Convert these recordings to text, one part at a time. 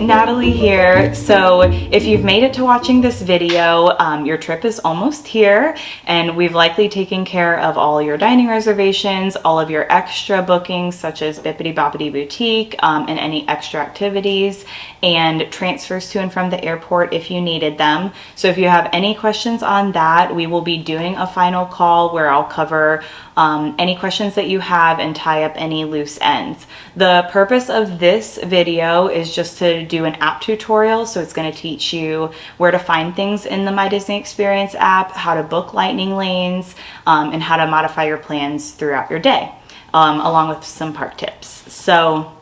Natalie here. So if you've made it to watching this video, your trip is almost here, and we've likely taken care of all your dining reservations, all of your extra bookings such as Bippity Boppity Boutique, and any extra activities and transfers to and from the airport if you needed them. So if you have any questions on that, we will be doing a final call where I'll cover any questions that you have and tie up any loose ends. The purpose of this video is just to do an app tutorial. So it's going to teach you where to find things in the My Disney Experience app, how to book lightning lanes, and how to modify your plans throughout your day, along with some park tips. So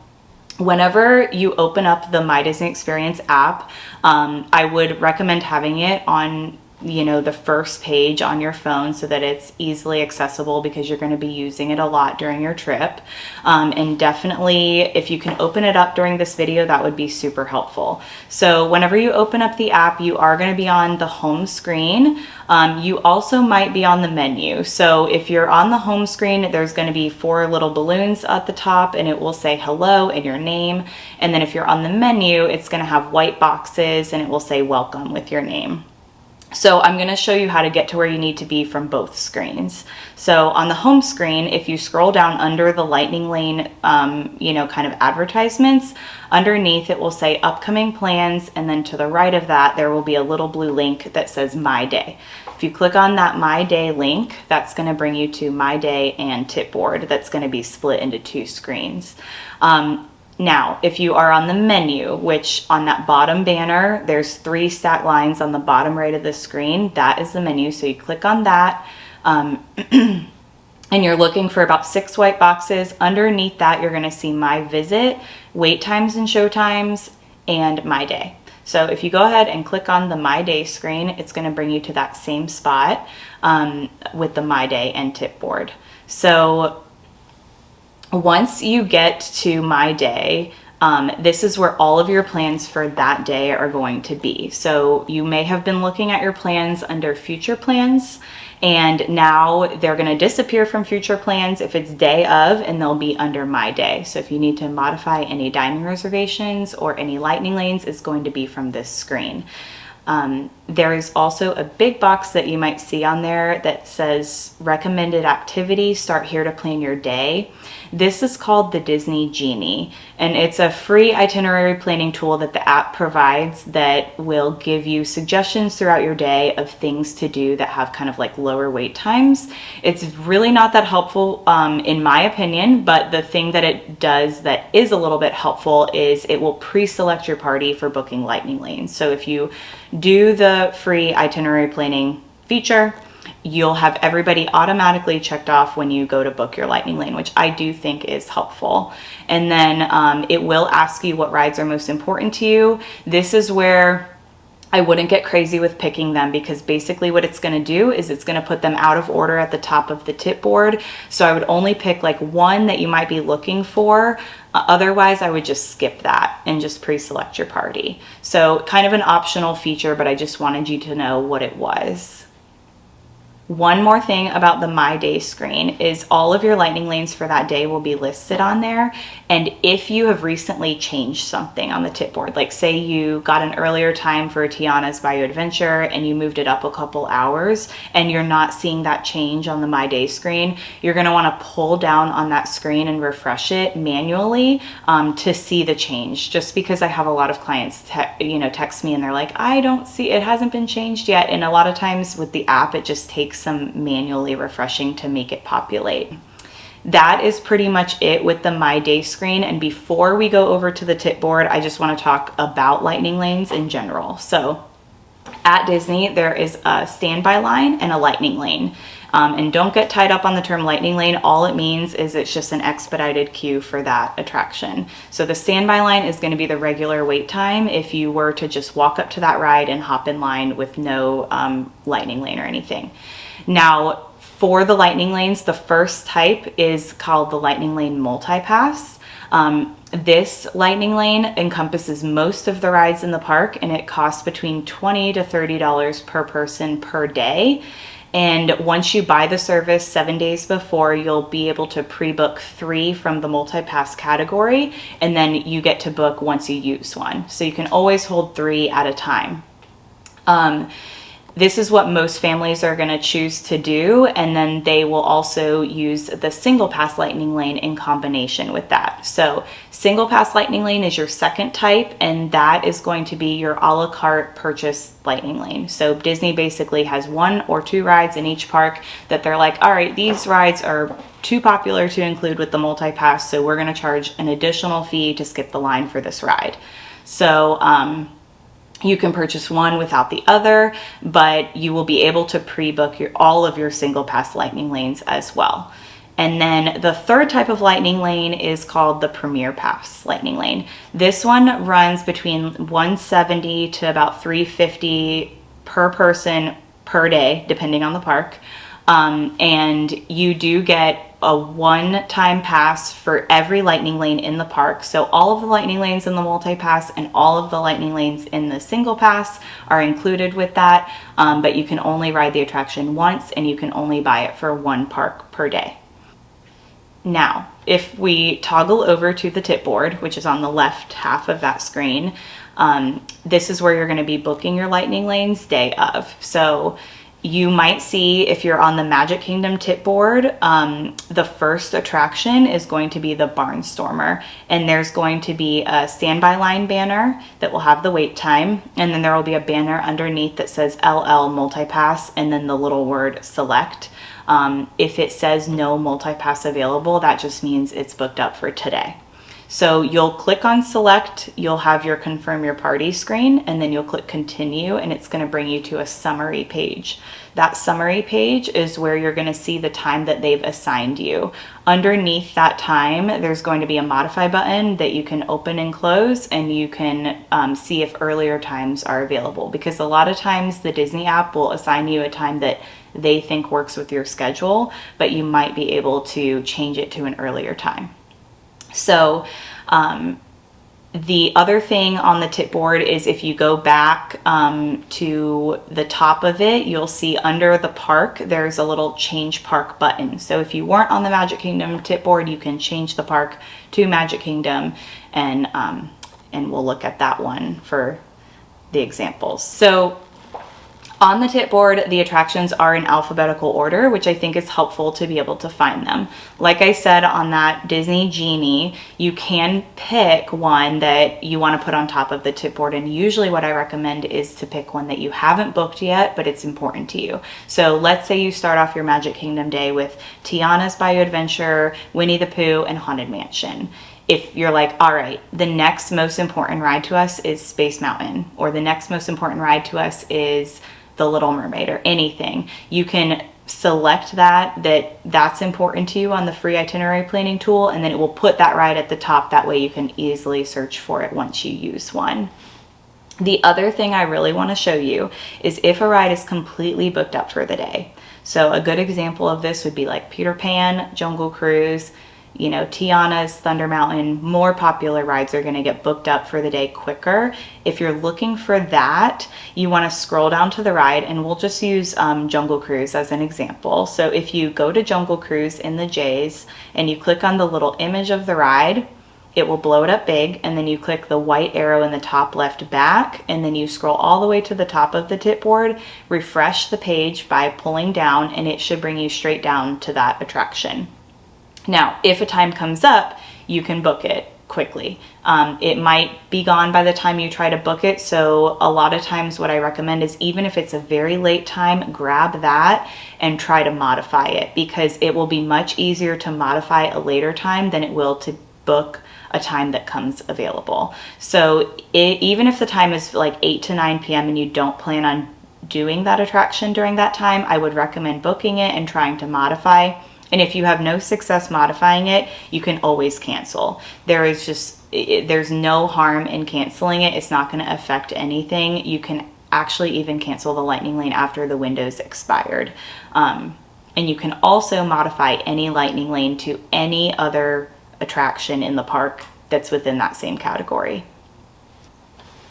whenever you open up the My Disney Experience app, I would recommend having it on the first page on your phone so that it's easily accessible, because you're going to be using it a lot during your trip. And definitely if you can open it up during this video, that would be super helpful. So whenever you open up the app, you are going to be on the home screen. You also might be on the menu. So if you're on the home screen, there's going to be 4 little balloons at the top, and it will say hello and your name. And then if you're on the menu, it's going to have white boxes and it will say welcome with your name. So I'm going to show you how to get to where you need to be from both screens. So on the home screen, if you scroll down under the lightning lane, kind of advertisements, underneath it will say upcoming plans, and then to the right of that, there will be a little blue link that says My Day. If you click on that My Day link, that's going to bring you to My Day and Tipboard. That's going to be split into 2 screens. Now, if you are on the menu, which on that bottom banner, there's 3 stacked lines on the bottom right of the screen. That is the menu. So you click on that, and you're looking for about 6 white boxes. Underneath that, you're going to see My Visit, Wait Times and Show Times, and My Day. So if you go ahead and click on the My Day screen, it's going to bring you to that same spot with the My Day and Tipboard. So once you get to My Day, this is where all of your plans for that day are going to be. So you may have been looking at your plans under Future Plans, and now they're going to disappear from Future Plans if it's day of, and they'll be under My Day. So if you need to modify any dining reservations or any lightning lanes, it's going to be from this screen. There is also a big box that you might see on there that says recommended activity, start here to plan your day. This is called the Disney Genie, and it's a free itinerary planning tool that the app provides that will give you suggestions throughout your day of things to do that have kind of like lower wait times. It's really not that helpful in my opinion, but the thing that it does that is a little bit helpful is it will pre-select your party for booking lightning lanes. So if you do the free itinerary planning feature, you'll have everybody automatically checked off when you go to book your lightning lane, which I do think is helpful. And then it will ask you what rides are most important to you. This is where I wouldn't get crazy with picking them, because basically what it's going to do is it's going to put them out of order at the top of the tip board. So I would only pick like one that you might be looking for. Otherwise, I would just skip that and just pre-select your party. So kind of an optional feature, but I just wanted you to know what it was. One more thing about the My Day screen is all of your lightning lanes for that day will be listed on there. And if you have recently changed something on the tip board, like say you got an earlier time for Tiana's Bayou Adventure and you moved it up a couple hours and you're not seeing that change on the My Day screen, you're going to want to pull down on that screen and refresh it manually to see the change. Just because I have a lot of clients text me and they're like, I don't see, it hasn't been changed yet. And a lot of times with the app, it just takes some manually refreshing to make it populate. That is pretty much it with the My Day screen. And before we go over to the tip board, I just want to talk about lightning lanes in general. So at Disney, there is a standby line and a lightning lane. And don't get tied up on the term lightning lane. All it means is it's just an expedited queue for that attraction. So the standby line is going to be the regular wait time if you were to just walk up to that ride and hop in line with no lightning lane or anything. Now, for the lightning lanes, the first type is called the Lightning Lane Multi-Pass. This lightning lane encompasses most of the rides in the park, and it costs between $20 to $30 per person per day. And once you buy the service 7 days before, you'll be able to pre-book 3 from the multi-pass category, and then you get to book once you use one. So you can always hold 3 at a time. This is what most families are going to choose to do, and then they will also use the single pass lightning lane in combination with that. So single pass lightning lane is your second type, and that is going to be your a la carte purchase lightning lane. So Disney basically has 1 or 2 rides in each park that they're like, all right, these rides are too popular to include with the multi-pass, so we're going to charge an additional fee to skip the line for this ride. So you can purchase one without the other, but you will be able to pre-book all of your single pass lightning lanes as well. And then the third type of lightning lane is called the Premier Pass lightning lane. This one runs between $170 to about $350 per person per day, depending on the park. And you do get a one-time pass for every lightning lane in the park. So all of the lightning lanes in the multi-pass and all of the lightning lanes in the single pass are included with that, but you can only ride the attraction once, and you can only buy it for 1 park per day. Now, if we toggle over to the tip board, which is on the left half of that screen, this is where you're going to be booking your lightning lanes day of. So you might see, if you're on the Magic Kingdom tip board, the first attraction is going to be the Barnstormer, and there's going to be a standby line banner that will have the wait time, and then there will be a banner underneath that says LL Multipass and then the little word select. If it says no multipass available, that just means it's booked up for today. So you'll click on select, you'll have your confirm your party screen, and then you'll click continue, and it's going to bring you to a summary page. That summary page is where you're going to see the time that they've assigned you. Underneath that time, there's going to be a modify button that you can open and close, and you can see if earlier times are available, because a lot of times the Disney app will assign you a time that they think works with your schedule, but you might be able to change it to an earlier time. So the other thing on the tip board is, if you go back to the top of it, you'll see under the park, there's a little change park button. So if you weren't on the Magic Kingdom tip board, you can change the park to Magic Kingdom, and we'll look at that one for the examples. So on the tip board, the attractions are in alphabetical order, which I think is helpful to be able to find them. Like I said, on that Disney Genie, you can pick one that you want to put on top of the tip board, and usually what I recommend is to pick one that you haven't booked yet, but it's important to you. So let's say you start off your Magic Kingdom day with Tiana's Bayou Adventure, Winnie the Pooh, and Haunted Mansion. If you're like, all right, the next most important ride to us is Space Mountain, or the next most important ride to us is The Little Mermaid, or anything, you can select that's important to you on the free itinerary planning tool, and then it will put that ride at the top. That way you can easily search for it once you use one. The other thing I really want to show you is if a ride is completely booked up for the day. So a good example of this would be like Peter Pan, Jungle Cruise, Tiana's, Thunder Mountain. More popular rides are going to get booked up for the day quicker. If you're looking for that, you want to scroll down to the ride, and we'll just use Jungle Cruise as an example. So if you go to Jungle Cruise in the J's and you click on the little image of the ride, it will blow it up big, and then you click the white arrow in the top left back, and then you scroll all the way to the top of the tip board, refresh the page by pulling down, and it should bring you straight down to that attraction. Now, if a time comes up, you can book it quickly. It might be gone by the time you try to book it, so a lot of times what I recommend is, even if it's a very late time, grab that and try to modify it, because it will be much easier to modify a later time than it will to book a time that comes available. So even if the time is like 8 to 9 p.m. and you don't plan on doing that attraction during that time, I would recommend booking it and trying to modify. And if you have no success modifying it, you can always cancel. There's no harm in canceling it. It's not going to affect anything. You can actually even cancel the lightning lane after the window's expired. And you can also modify any lightning lane to any other attraction in the park that's within that same category.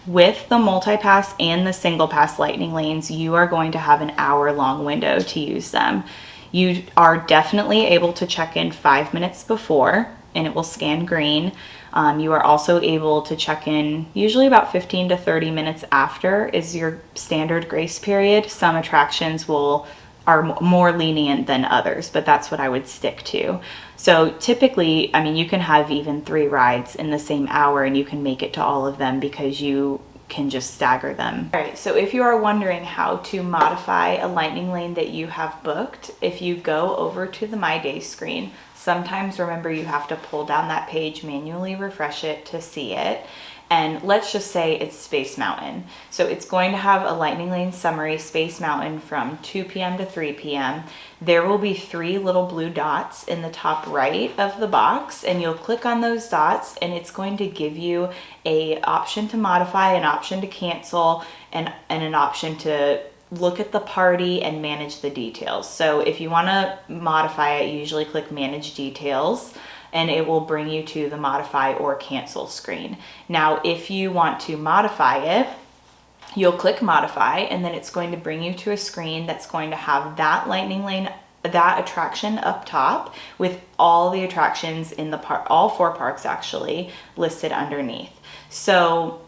With the multi-pass and the single pass lightning lanes, you are going to have an hour-long window to use them. You are definitely able to check in 5 minutes before and it will scan green. You are also able to check in usually about 15 to 30 minutes after is your standard grace period. Some attractions are more lenient than others, but that's what I would stick to. So typically, I mean, you can have even 3 rides in the same hour and you can make it to all of them because you can just stagger them. All right, so if you are wondering how to modify a lightning lane that you have booked, if you go over to the My Day screen, sometimes remember you have to pull down that page, manually refresh it to see it. And let's just say it's Space Mountain. So it's going to have a lightning lane summary, Space Mountain from 2 p.m. to 3 p.m. There will be 3 little blue dots in the top right of the box, and you'll click on those dots and it's going to give you an option to modify, an option to cancel, and an option to look at the party and manage the details. So if you want to modify it, you usually click Manage Details, and it will bring you to the modify or cancel screen. Now, if you want to modify it, you'll click modify, and then it's going to bring you to a screen that's going to have that lightning lane, that attraction up top with all the attractions in the park, all 4 parks actually listed underneath. So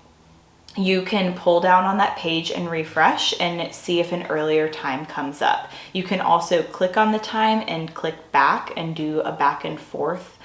you can pull down on that page and refresh and see if an earlier time comes up. You can also click on the time and click back and do a back and forth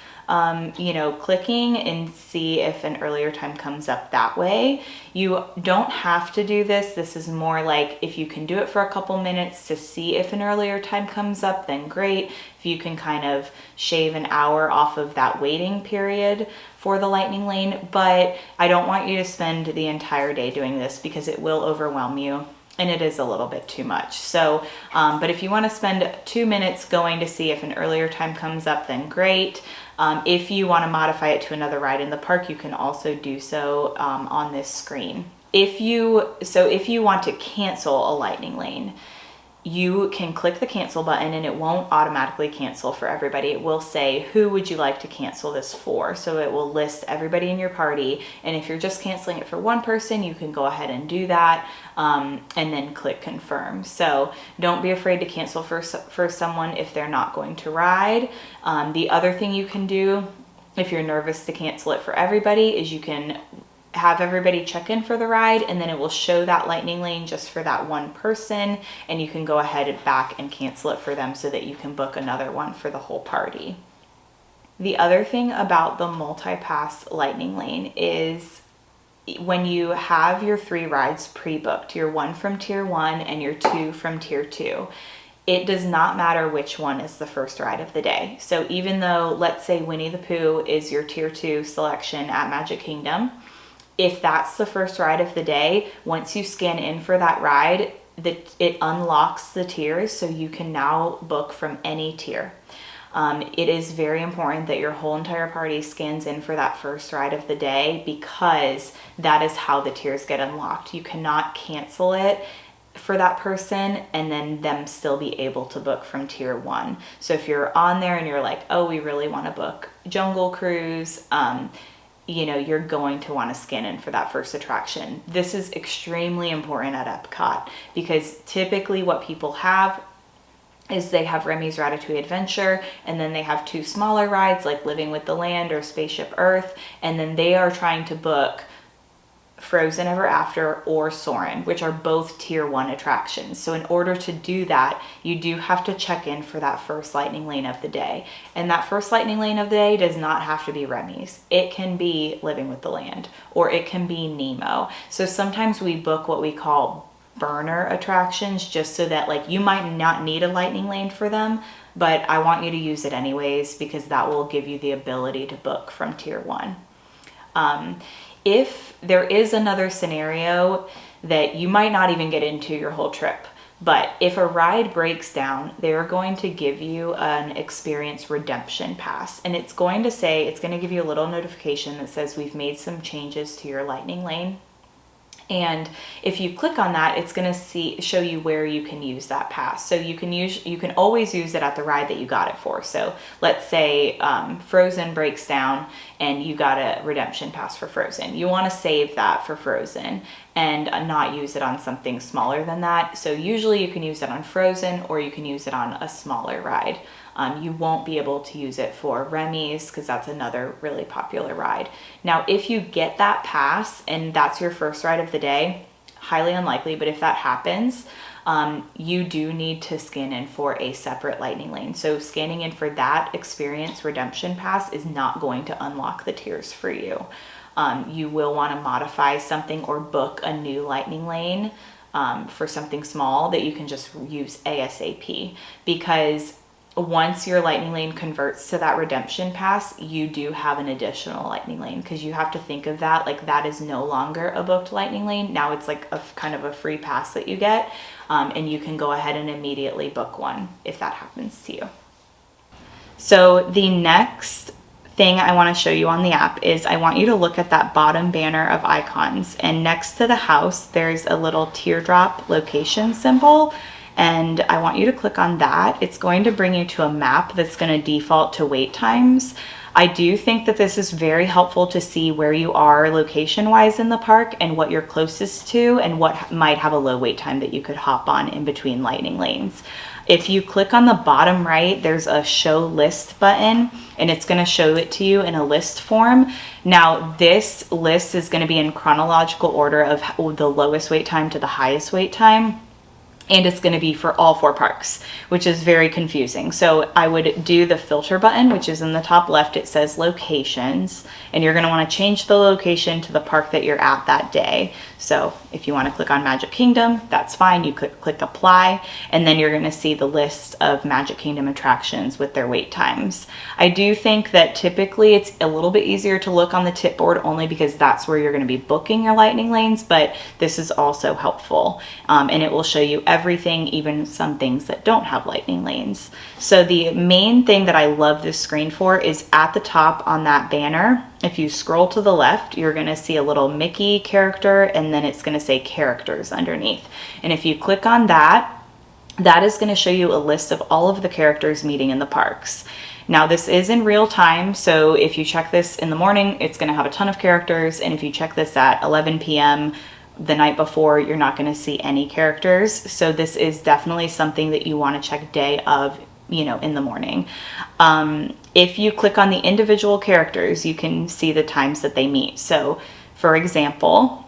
clicking and see if an earlier time comes up that way. You don't have to do this. This is more like if you can do it for a couple minutes to see if an earlier time comes up, then great. If you can kind of shave an hour off of that waiting period for the lightning lane, but I don't want you to spend the entire day doing this because it will overwhelm you. And it is a little bit too much. So, but if you want to spend 2 minutes going to see if an earlier time comes up, then great. If you want to modify it to another ride in the park, you can also do so on this screen. If you want to cancel a lightning lane, you can click the cancel button and it won't automatically cancel for everybody. It will say, who would you like to cancel this for? So it will list everybody in your party. And if you're just canceling it for one person, you can go ahead and do that and then click confirm. So don't be afraid to cancel for someone if they're not going to ride. The other thing you can do if you're nervous to cancel it for everybody is you can have everybody check in for the ride and then it will show that lightning lane just for that one person, and you can go ahead and back and cancel it for them so that you can book another one for the whole party. The other thing about the multi-pass lightning lane is when you have your 3 rides pre-booked, your 1 from tier 1 and your 2 from tier 2, it does not matter which one is the first ride of the day. So even though, let's say Winnie the Pooh is your tier 2 selection at Magic Kingdom, if that's the first ride of the day, once you scan in for that ride, it unlocks the tiers so you can now book from any tier. It is very important that your whole entire party scans in for that first ride of the day because that is how the tiers get unlocked. You cannot cancel it for that person and then them still be able to book from tier 1. So if you're on there and you're like, oh, we really want to book Jungle Cruise, you're going to want to scan in for that first attraction. This is extremely important at Epcot because typically what people have is they have Remy's Ratatouille Adventure, and then they have 2 smaller rides like Living with the Land or Spaceship Earth, and then they are trying to book Frozen Ever After or Soarin', which are both tier 1 attractions. So in order to do that, you do have to check in for that first lightning lane of the day. And that first lightning lane of the day does not have to be Remy's. It can be Living with the Land, or it can be Nemo. So sometimes we book what we call burner attractions just so that like you might not need a lightning lane for them, but I want you to use it anyways because that will give you the ability to book from tier 1. If there is another scenario that you might not even get into your whole trip, but if a ride breaks down, they're going to give you an experience redemption pass, and it's going to give you a little notification that says we've made some changes to your lightning lane. And if you click on that, it's going to show you where you can use that pass. So you can always use it at the ride that you got it for. So let's say Frozen breaks down and you got a redemption pass for Frozen. You want to save that for Frozen and not use it on something smaller than that. So usually you can use it on Frozen, or you can use it on a smaller ride. You won't be able to use it for Remy's because that's another really popular ride. Now, if you get that pass and that's your first ride of the day, highly unlikely, but if that happens, you do need to scan in for a separate lightning lane. So scanning in for that experience redemption pass is not going to unlock the tiers for you. You will want to modify something or book a new lightning lane for something small that you can just use ASAP, because once your lightning lane converts to that redemption pass, you do have an additional lightning lane, because you have to think of that like that is no longer a booked lightning lane. Now it's like a kind of a free pass that you get, and you can go ahead and immediately book one if that happens to you. So the next thing I want to show you on the app is I want you to look at that bottom banner of icons, and next to the house there's a little teardrop location symbol, and I want you to click on that. It's going to bring you to a map that's going to default to wait times. I do think that this is very helpful to see where you are location-wise in the park and what you're closest to and what might have a low wait time that you could hop on in between lightning lanes. If you click on the bottom right, there's a show list button, and it's going to show it to you in a list form. Now, this list is going to be in chronological order of the lowest wait time to the highest wait time. And it's going to be for all 4 parks, which is very confusing. So I would do the filter button, which is in the top left. It says locations, and you're going to want to change the location to the park that you're at that day. So if you want to click on Magic Kingdom, that's fine. You click apply, and then you're going to see the list of Magic Kingdom attractions with their wait times. I do think that typically it's a little bit easier to look on the tip board, only because that's where you're going to be booking your lightning lanes, but this is also helpful, and it will show you everything, even some things that don't have lightning lanes. So the main thing that I love this screen for is at the top on that banner. If you scroll to the left, you're going to see a little Mickey character, and then it's going to say characters underneath. And if you click on that, that is going to show you a list of all of the characters meeting in the parks. Now, this is in real time, so if you check this in the morning, it's going to have a ton of characters, and if you check this at 11 p.m. the night before, you're not going to see any characters. So this is definitely something that you want to check day of, in the morning. If you click on the individual characters, you can see the times that they meet. So for example,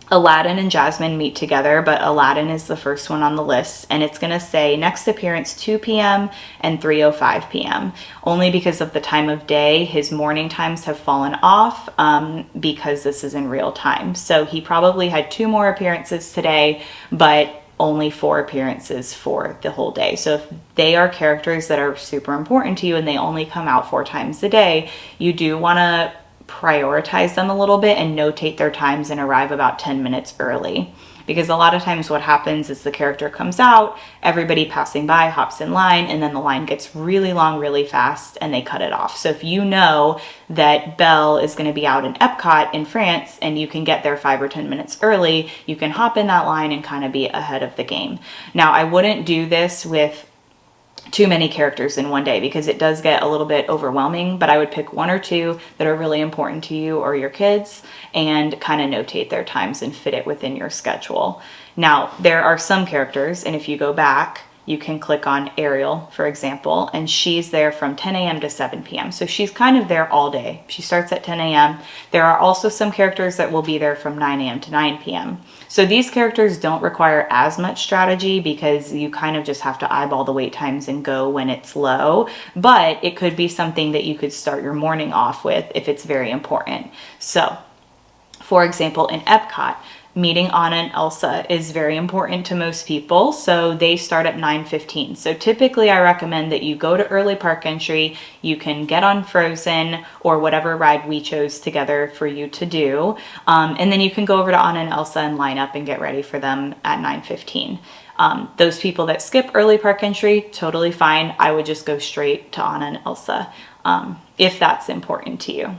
Aladdin and Jasmine meet together, but Aladdin is the first one on the list, and it's going to say next appearance 2 p.m. and 3:05 p.m. only because of the time of day. His morning times have fallen off because this is in real time. So he probably had 2 more appearances today, but only 4 appearances for the whole day. So if they are characters that are super important to you and they only come out 4 times a day, you do want to prioritize them a little bit and notate their times and arrive about 10 minutes early. Because a lot of times what happens is the character comes out, everybody passing by hops in line, and then the line gets really long really fast and they cut it off. So if you know that Belle is going to be out in Epcot in France and you can get there 5 or 10 minutes early, you can hop in that line and kind of be ahead of the game. Now, I wouldn't do this with too many characters in one day because it does get a little bit overwhelming, but I would pick 1 or 2 that are really important to you or your kids and kind of notate their times and fit it within your schedule. Now, there are some characters, and if you go back, you can click on Ariel, for example, and she's there from 10 a.m. to 7 p.m. So she's kind of there all day. She starts at 10 a.m. There are also some characters that will be there from 9 a.m. to 9 p.m. So these characters don't require as much strategy because you kind of just have to eyeball the wait times and go when it's low, but it could be something that you could start your morning off with if it's very important. So, for example, in Epcot, meeting Anna and Elsa is very important to most people, so they start at 9:15. So typically I recommend that you go to early park entry, you can get on Frozen or whatever ride we chose together for you to do, and then you can go over to Anna and Elsa and line up and get ready for them at 9:15. Those people that skip early park entry, totally fine. I would just go straight to Anna and Elsa if that's important to you.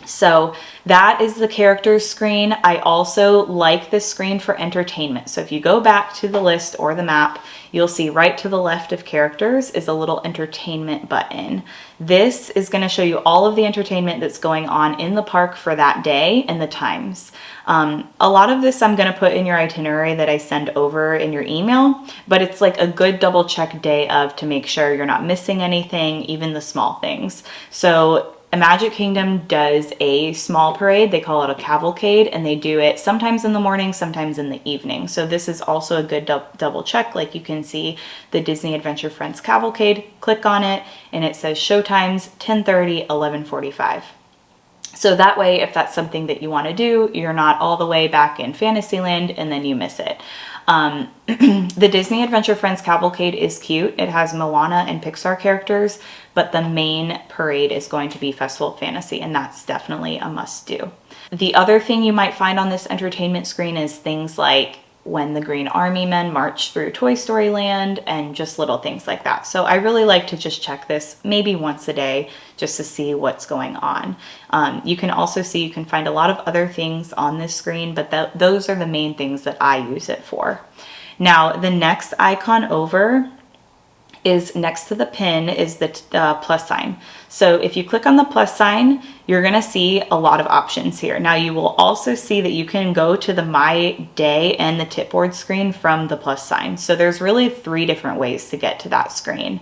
So that is the characters screen. I also like this screen for entertainment. So if you go back to the list or the map, you'll see right to the left of characters is a little entertainment button. This is going to show you all of the entertainment that's going on in the park for that day and the times. A lot of this I'm going to put in your itinerary that I send over in your email, but it's like a good double check day of to make sure you're not missing anything, even the small things. So Magic Kingdom does a small parade. They call it a cavalcade, and they do it sometimes in the morning, sometimes in the evening. So this is also a good double check. Like you can see the Disney Adventure Friends cavalcade, click on it, and it says show times 10:30, 11:45. So that way, if that's something that you want to do, you're not all the way back in Fantasyland and then you miss it. The Disney Adventure Friends Cavalcade is cute. It has Moana and Pixar characters, but the main parade is going to be Festival of Fantasy, and that's definitely a must-do. The other thing you might find on this entertainment screen is things like when the Green Army Men march through Toy Story Land and just little things like that. So I really like to just check this maybe once a day just to see what's going on. You can also see, you can find a lot of other things on this screen, but those are the main things that I use it for. Now, the next icon over is next to the pin is the plus sign. So if you click on the plus sign, you're gonna see a lot of options here. Now you will also see that you can go to the My Day and the Tipboard screen from the plus sign. So there's really 3 different ways to get to that screen.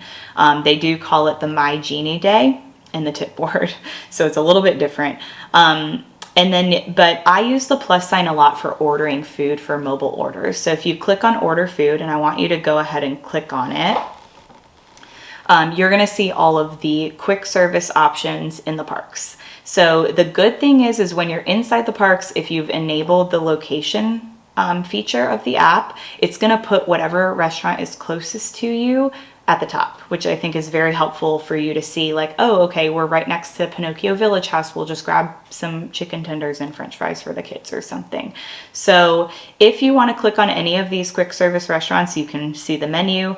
They do call it the My Genie Day and the Tipboard, so it's a little bit different. But I use the plus sign a lot for ordering food for mobile orders. So if you click on order food, and I want you to go ahead and click on it, you're going to see all of the quick service options in the parks. So the good thing is when you're inside the parks, if you've enabled the location feature of the app, it's going to put whatever restaurant is closest to you at the top, which I think is very helpful for you to see, like, oh, okay, we're right next to Pinocchio Village House. We'll just grab some chicken tenders and french fries for the kids or something. So if you want to click on any of these quick service restaurants, you can see the menu.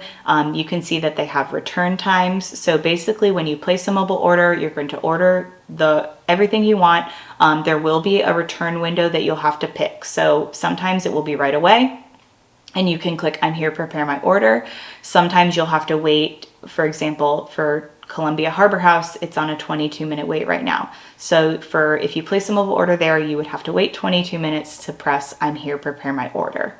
You can see that they have return times. So basically when you place a mobile order, you're going to order everything you want. There will be a return window that you'll have to pick. So sometimes it will be right away, and you can click I'm here, prepare my order. Sometimes you'll have to wait. For example, for Columbia Harbor House, it's on a 22-minute wait right now. So if you place a mobile order there, you would have to wait 22 minutes to press I'm here, prepare my order.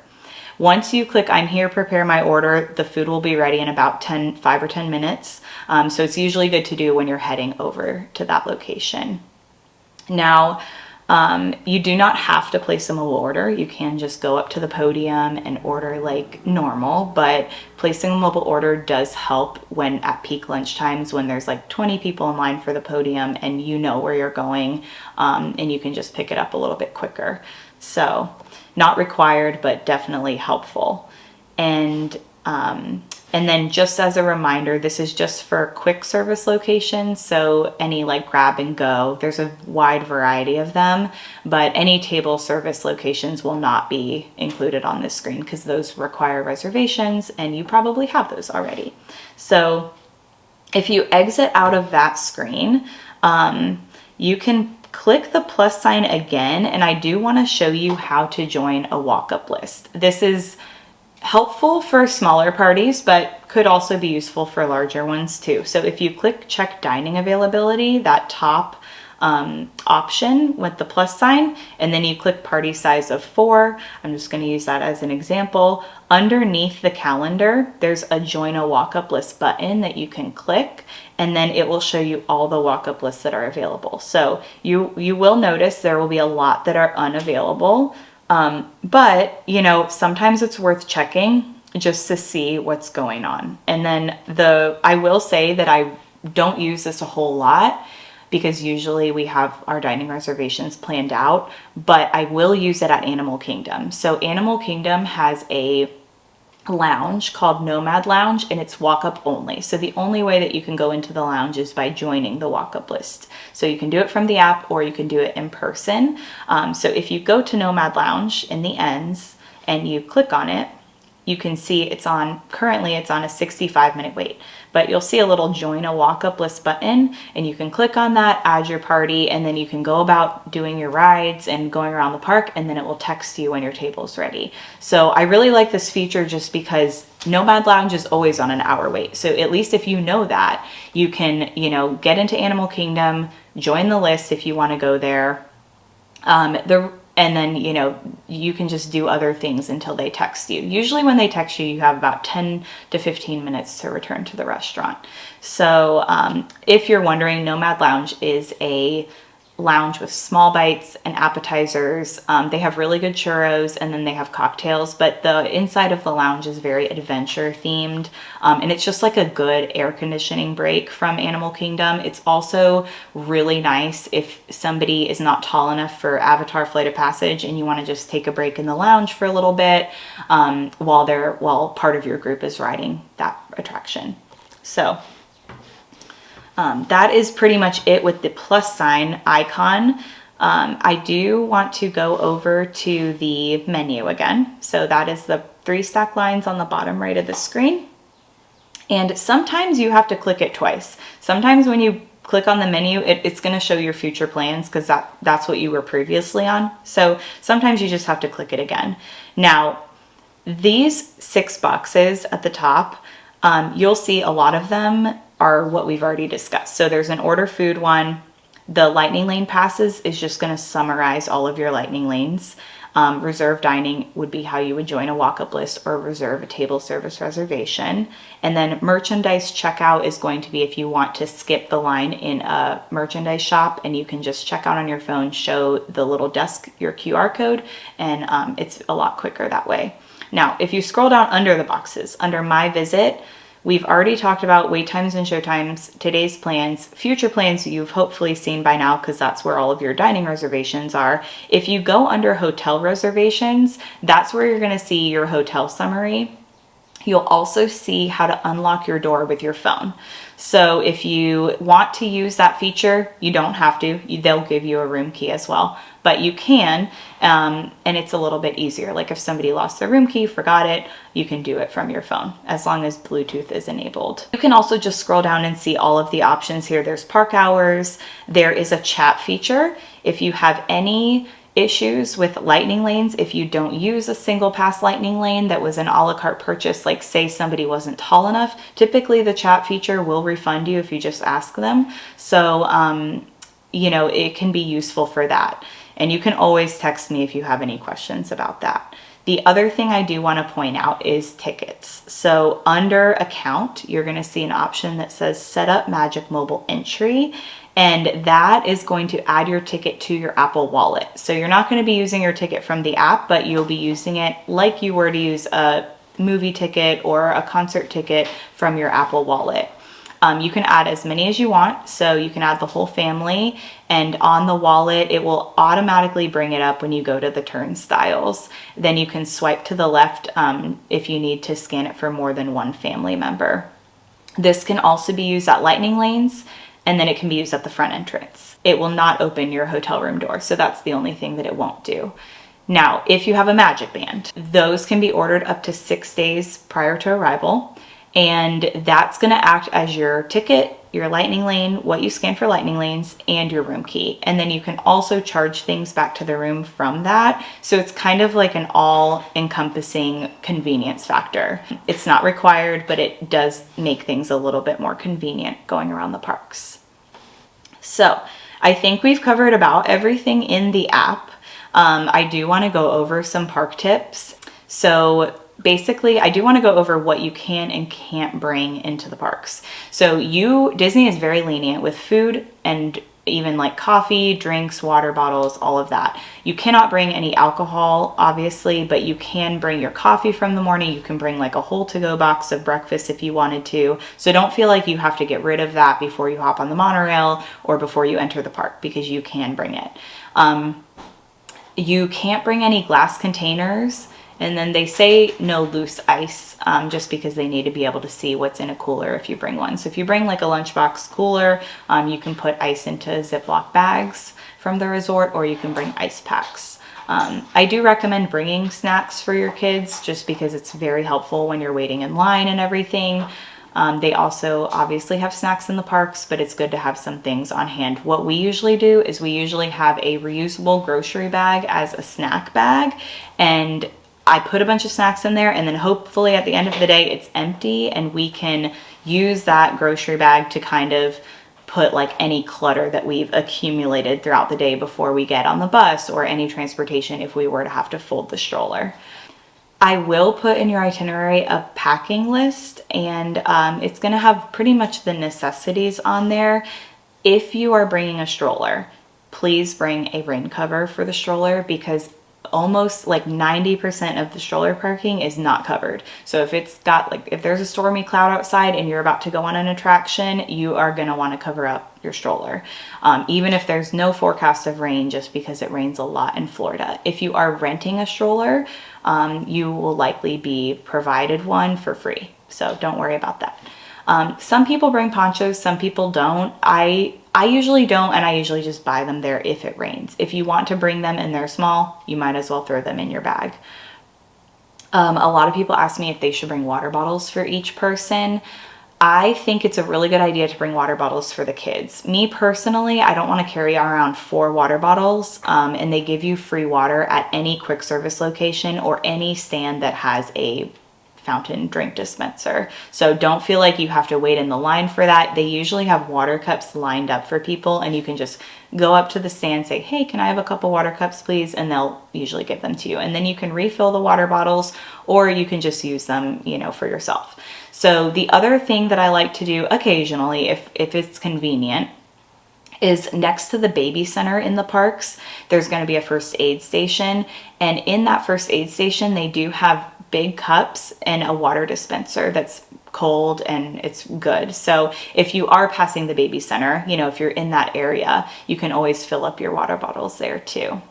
Once you click I'm here, prepare my order, the food will be ready in about 5 or 10 minutes. So it's usually good to do when you're heading over to that location. Now, you do not have to place a mobile order. You can just go up to the podium and order like normal, but placing a mobile order does help when at peak lunch times when there's like 20 people in line for the podium and you know where you're going, and you can just pick it up a little bit quicker. So not required, but definitely helpful. And then just as a reminder, this is just for quick service locations. So any like grab and go, there's a wide variety of them, but any table service locations will not be included on this screen because those require reservations and you probably have those already. So if you exit out of that screen, you can click the plus sign again. And I do want to show you how to join a walk-up list. This is helpful for smaller parties, but could also be useful for larger ones too. So if you click check dining availability, that top option with the plus sign, and then you click party size of 4, I'm just going to use that as an example. Underneath the calendar, there's a join a walk-up list button that you can click, and then it will show you all the walk-up lists that are available. So you will notice there will be a lot that are unavailable. But you know, sometimes it's worth checking just to see what's going on. And then I will say that I don't use this a whole lot because usually we have our dining reservations planned out, but I will use it at Animal Kingdom. So Animal Kingdom has a lounge called Nomad Lounge, and it's walk-up only. So the only way that you can go into the lounge is by joining the walk-up list. So you can do it from the app or you can do it in person. So if you go to Nomad Lounge in the ends and you click on it, you can see currently it's on a 65-minute wait, but you'll see a little join a walk-up list button, and you can click on that, add your party, and then you can go about doing your rides and going around the park, and then it will text you when your table's ready. So I really like this feature just because Nomad Lounge is always on an hour wait. So at least if you know that, you can, get into Animal Kingdom, join the list if you want to go there. And then, you can just do other things until they text you. Usually when they text you, you have about 10 to 15 minutes to return to the restaurant. So if you're wondering, Nomad Lounge is a lounge with small bites and appetizers. They have really good churros, and then they have cocktails, but the inside of the lounge is very adventure themed. And it's just like a good air conditioning break from Animal Kingdom. It's also really nice if somebody is not tall enough for Avatar Flight of Passage and you want to just take a break in the lounge for a little bit while part of your group is riding that attraction. So that is pretty much it with the plus sign icon. I do want to go over to the menu again. So that is the 3 stack lines on the bottom right of the screen. And sometimes you have to click it twice. Sometimes when you click on the menu, it's going to show your future plans because that's what you were previously on. So sometimes you just have to click it again. Now, these 6 boxes at the top, you'll see a lot of them are what we've already discussed. So there's an order food one. The lightning lane passes is just going to summarize all of your lightning lanes. Reserve dining would be how you would join a walk-up list or reserve a table service reservation. And then merchandise checkout is going to be if you want to skip the line in a merchandise shop, and you can just check out on your phone, show the little desk your QR code, and it's a lot quicker that way. Now, if you scroll down under the boxes, under My Visit, we've already talked about wait times and show times, today's plans, future plans you've hopefully seen by now because that's where all of your dining reservations are. If you go under hotel reservations, that's where you're going to see your hotel summary. You'll also see how to unlock your door with your phone. So if you want to use that feature, you don't have to. They'll give you a room key as well, but you can, and it's a little bit easier. Like if somebody lost their room key, forgot it, you can do it from your phone as long as Bluetooth is enabled. You can also just scroll down and see all of the options here. There's park hours. There is a chat feature. If you have any issues with lightning lanes, if you don't use a single pass lightning lane that was an a la carte purchase, like say somebody wasn't tall enough, typically the chat feature will refund you if you just ask them. So, it can be useful for that. And you can always text me if you have any questions about that. The other thing I do want to point out is tickets. So under account, you're going to see an option that says set up Magic Mobile Entry. And that is going to add your ticket to your Apple Wallet. So you're not going to be using your ticket from the app, but you'll be using it like you were to use a movie ticket or a concert ticket from your Apple Wallet. You can add as many as you want. So you can add the whole family, and on the wallet, it will automatically bring it up when you go to the turnstiles. Then you can swipe to the left if you need to scan it for more than one family member. This can also be used at lightning lanes, and then it can be used at the front entrance. It will not open your hotel room door, so that's the only thing that it won't do. Now, if you have a Magic Band, those can be ordered up to 6 days prior to arrival, and that's gonna act as your ticket, your lightning lane, what you scan for lightning lanes, and your room key. And then you can also charge things back to the room from that. So it's kind of like an all-encompassing convenience factor. It's not required, but it does make things a little bit more convenient going around the parks. So I think we've covered about everything in the app. I do want to go over some park tips. So basically, I do want to go over what you can and can't bring into the parks. So Disney is very lenient with food and even like coffee, drinks, water bottles, all of that. You cannot bring any alcohol, obviously, but you can bring your coffee from the morning. You can bring like a whole to-go box of breakfast if you wanted to. So don't feel like you have to get rid of that before you hop on the monorail or before you enter the park, because you can bring it. You can't bring any glass containers. And then they say no loose ice, just because they need to be able to see what's in a cooler if you bring one. So if you bring like a lunchbox cooler, you can put ice into Ziploc bags from the resort, or you can bring ice packs. I do recommend bringing snacks for your kids just because it's very helpful when you're waiting in line and everything. They also obviously have snacks in the parks, but it's good to have some things on hand. What we usually do is we usually have a reusable grocery bag as a snack bag, and I put a bunch of snacks in there, and then hopefully at the end of the day it's empty and we can use that grocery bag to kind of put like any clutter that we've accumulated throughout the day before we get on the bus or any transportation if we were to have to fold the stroller. I will put in your itinerary a packing list, and it's going to have pretty much the necessities on there. If you are bringing a stroller, please bring a rain cover for the stroller because almost like 90% of the stroller parking is not covered. So if it's got like, if there's a stormy cloud outside and you're about to go on an attraction, you are going to want to cover up your stroller. Even if there's no forecast of rain, just because it rains a lot in Florida. If you are renting a stroller, you will likely be provided one for free. So don't worry about that. Some people bring ponchos, some people don't. I usually don't, and I usually just buy them there if it rains. If you want to bring them and they're small, you might as well throw them in your bag. A lot of people ask me if they should bring water bottles for each person. I think it's a really good idea to bring water bottles for the kids. Me personally, I don't want to carry around 4 water bottles, and they give you free water at any quick service location or any stand that has a fountain drink dispenser. So don't feel like you have to wait in the line for that. They usually have water cups lined up for people, and you can just go up to the stand, say, hey, can I have a couple water cups, please? And they'll usually give them to you. And then you can refill the water bottles, or you can just use them, you know, for yourself. So the other thing that I like to do occasionally, if it's convenient, is next to the baby center in the parks, there's going to be a first aid station. And in that first aid station, they do have big cups and a water dispenser that's cold and it's good. So if you are passing the baby center, you know, if you're in that area, you can always fill up your water bottles there too.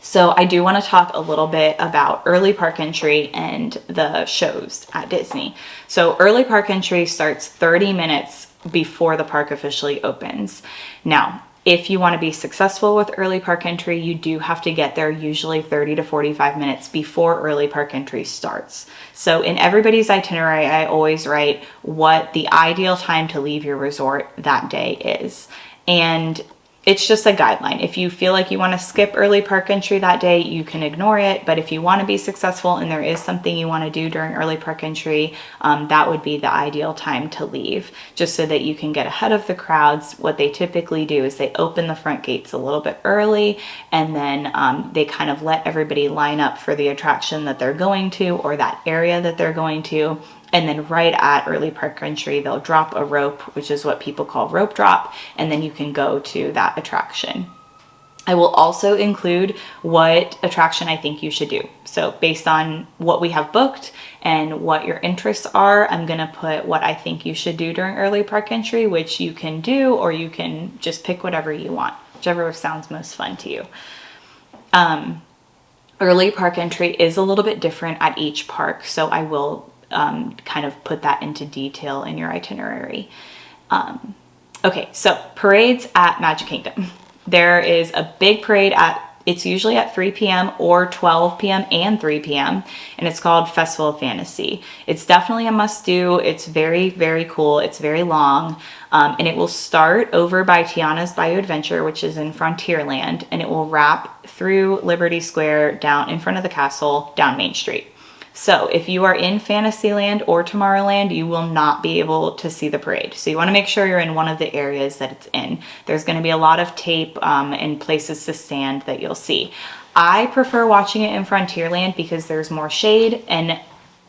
So I do want to talk a little bit about early park entry and the shows at Disney. So early park entry starts 30 minutes before the park officially opens. Now, if you want to be successful with early park entry, you do have to get there usually 30 to 45 minutes before early park entry starts. So in everybody's itinerary, I always write what the ideal time to leave your resort that day is. And it's just a guideline. If you feel like you want to skip early park entry that day, you can ignore it. But if you want to be successful and there is something you want to do during early park entry, that would be the ideal time to leave, just so that you can get ahead of the crowds. What they typically do is they open the front gates a little bit early, and then they kind of let everybody line up for the attraction that they're going to or that area that they're going to. And then right at early park entry, they'll drop a rope, which is what people call rope drop, and then you can go to that attraction. I will also include what attraction I think you should do. So based on what we have booked and what your interests are, I'm going to put what I think you should do during early park entry, which you can do, or you can just pick whatever you want, whichever sounds most fun to you. Early park entry is a little bit different at each park, so I will kind of put that into detail in your itinerary. Okay, so parades at Magic Kingdom. There is a big parade it's usually at 3 p.m. or 12 p.m. and 3 p.m. and it's called Festival of Fantasy. It's definitely a must-do. It's very, very cool. It's very long, and it will start over by Tiana's Bayou Adventure, which is in Frontierland, and it will wrap through Liberty Square down in front of the castle, down Main Street. So if you are in Fantasyland or Tomorrowland, you will not be able to see the parade. So you want to make sure you're in one of the areas that it's in. There's going to be a lot of tape and places to stand that you'll see. I prefer watching it in Frontierland because there's more shade and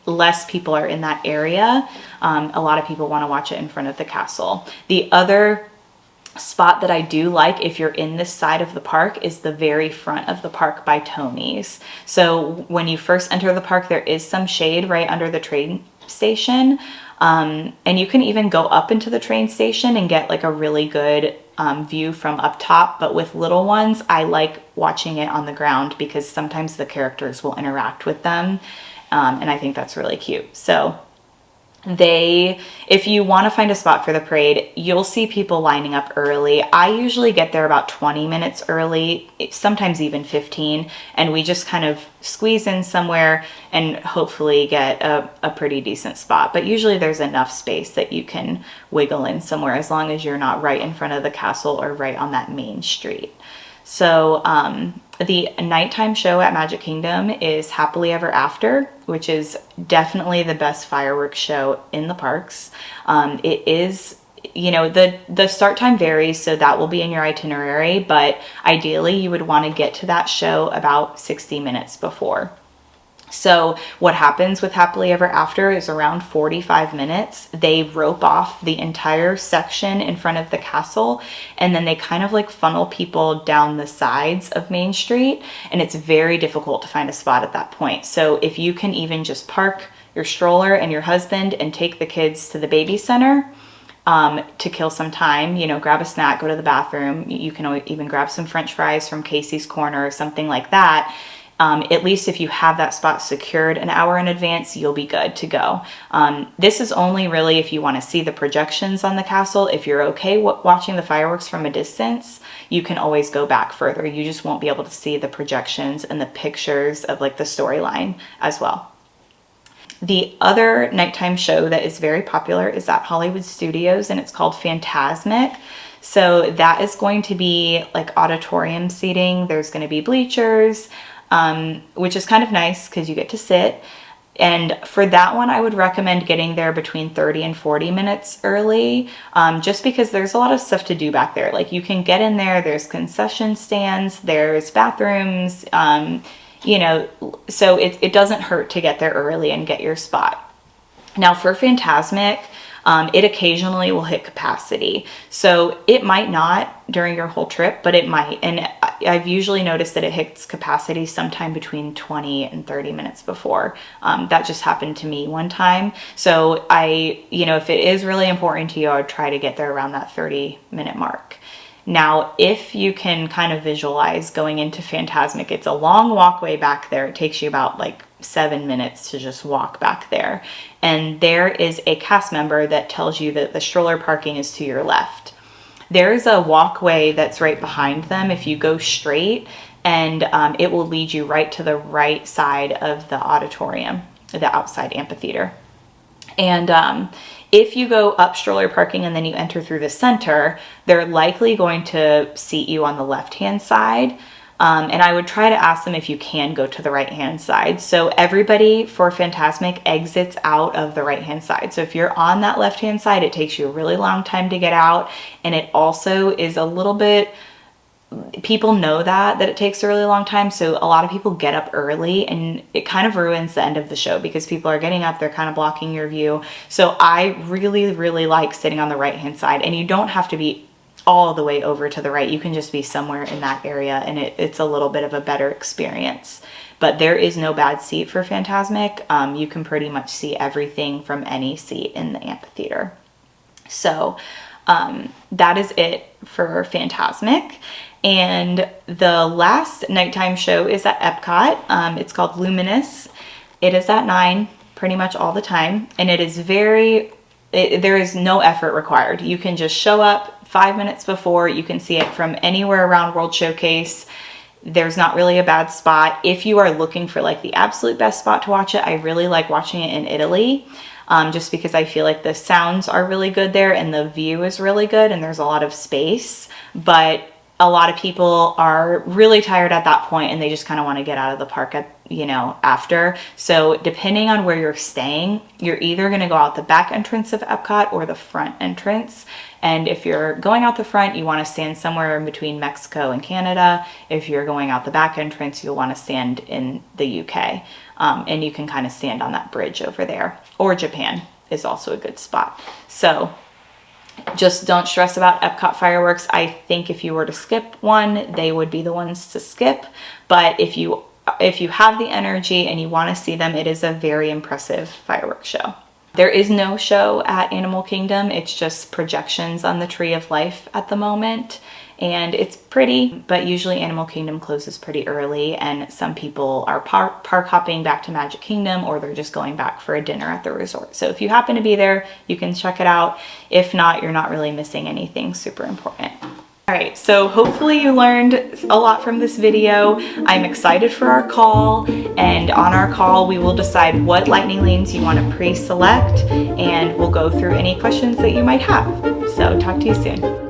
less people are in that area. A lot of people want to watch it in front of the castle. The other spot that I do like if you're in this side of the park is the very front of the park by Tony's. So when you first enter the park, there is some shade right under the train station, and you can even go up into the train station and get like a really good view from up top. But with little ones, I like watching it on the ground because sometimes the characters will interact with them, and I think that's really cute. So If you want to find a spot for the parade, you'll see people lining up early. I usually get there about 20 minutes early, sometimes even 15, and we just kind of squeeze in somewhere and hopefully get a pretty decent spot. But usually there's enough space that you can wiggle in somewhere, as long as you're not right in front of the castle or right on that main street. So the nighttime show at Magic Kingdom is Happily Ever After, which is definitely the best fireworks show in the parks. It is, you know, the start time varies, so that will be in your itinerary, but ideally you would want to get to that show about 60 minutes before. So what happens with Happily Ever After is around 45 minutes, they rope off the entire section in front of the castle, and then they kind of like funnel people down the sides of Main Street, and it's very difficult to find a spot at that point. So if you can even just park your stroller and your husband and take the kids to the baby center, to kill some time, you know, grab a snack, go to the bathroom. You can even grab some French fries from Casey's Corner or something like that. At least if you have that spot secured an hour in advance, you'll be good to go. This is only really if you want to see the projections on the castle. If you're okay watching the fireworks from a distance, you can always go back further. You just won't be able to see the projections and the pictures of like the storyline as well. The other nighttime show that is very popular is at Hollywood Studios, and it's called Fantasmic. So that is going to be like auditorium seating. There's going to be bleachers, which is kind of nice because you get to sit. And for that one, I would recommend getting there between 30 and 40 minutes early, just because there's a lot of stuff to do back there. Like you can get in there, there's concession stands, there's bathrooms, you know, so it doesn't hurt to get there early and get your spot. Now for Fantasmic, it occasionally will hit capacity. So it might not during your whole trip, but it might. And I've usually noticed that it hits capacity sometime between 20 and 30 minutes before. That just happened to me one time. So you know, if it is really important to you, I would try to get there around that 30-minute mark. Now, if you can kind of visualize going into Fantasmic, it's a long walkway back there. It takes you about like 7 minutes to just walk back there. And there is a cast member that tells you that the stroller parking is to your left. There's a walkway that's right behind them if you go straight, and it will lead you right to the right side of the auditorium, the outside amphitheater. And if you go up stroller parking and then you enter through the center, they're likely going to seat you on the left-hand side. And I would try to ask them if you can go to the right-hand side. So everybody for Fantasmic exits out of the right-hand side. So if you're on that left-hand side, it takes you a really long time to get out. And it also is a little bit, people know that it takes a really long time. So a lot of people get up early, and it kind of ruins the end of the show because people are getting up, they're kind of blocking your view. So I really, really like sitting on the right-hand side, and you don't have to be all the way over to the right. You can just be somewhere in that area, and it's a little bit of a better experience. But there is no bad seat for Fantasmic. You can pretty much see everything from any seat in the amphitheater. So that is it for Fantasmic. And the last nighttime show is at Epcot. It's called Luminous. It is at 9 pretty much all the time, and it is there is no effort required. You can just show up 5 minutes before. You can see it from anywhere around World Showcase. There's not really a bad spot. If you are looking for like the absolute best spot to watch it, I really like watching it in Italy, just because I feel like the sounds are really good there and the view is really good and there's a lot of space. But a lot of people are really tired at that point and they just kind of want to get out of the park after. So depending on where you're staying, you're either going to go out the back entrance of Epcot or the front entrance. And if you're going out the front, you want to stand somewhere in between Mexico and Canada. If you're going out the back entrance, you'll want to stand in the UK. And you can kind of stand on that bridge over there. Or Japan is also a good spot. So just don't stress about Epcot fireworks. I think if you were to skip one, they would be the ones to skip. But if you have the energy and you want to see them, it is a very impressive fireworks show. There is no show at Animal Kingdom. It's just projections on the Tree of Life at the moment. and it's pretty, but usually Animal Kingdom closes pretty early, and some people are park hopping back to Magic Kingdom, or they're just going back for a dinner at the resort. So if you happen to be there, you can check it out. If not, you're not really missing anything super important. All right, so hopefully you learned a lot from this video. I'm excited for our call, and on our call we will decide what lightning lanes you want to pre-select, and we'll go through any questions that you might have. So talk to you soon.